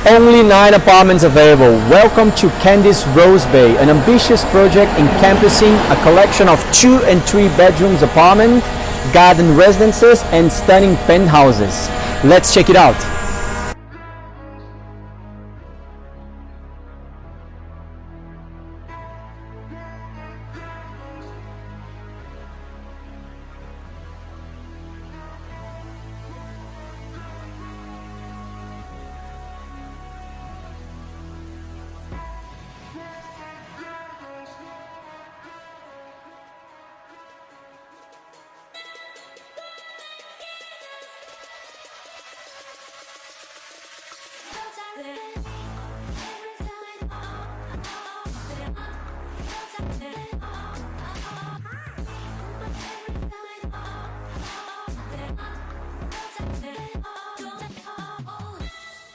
Only 9 apartments available. Welcome to Candice Rose Bay, an ambitious project encompassing a collection of 2 and 3 bedrooms apartments, garden residences and stunning penthouses. Let's check it out.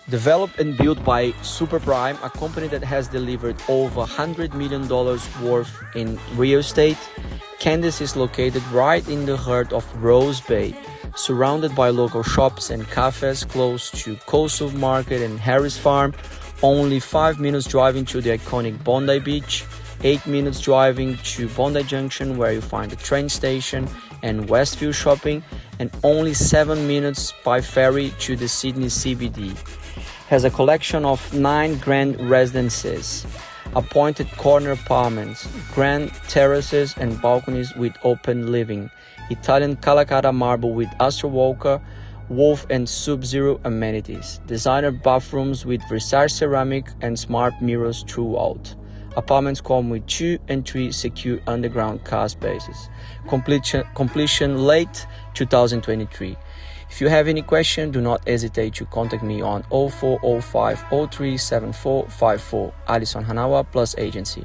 Developed and built by Superprime, a company that has delivered over $100 million worth in real estate, Candice is located right in the heart of Rose Bay, surrounded by local shops and cafes close to Coastal Market and Harris Farm, only 5 minutes driving to the iconic Bondi Beach, 8 minutes driving to Bondi Junction where you find the train station and Westview Shopping, and only 7 minutes by ferry to the Sydney CBD. Has a collection of 9 grand residences, appointed corner apartments, grand terraces and balconies with open living, Italian Calacatta marble with Astor Walker, Wolf and Sub-Zero amenities, designer bathrooms with Versailles ceramic and smart mirrors throughout. Apartments come with 2 and 3 secure underground car spaces. Completion late 2023. If you have any question, do not hesitate to contact me on 0405 037454. Alison Hanawa plus agency.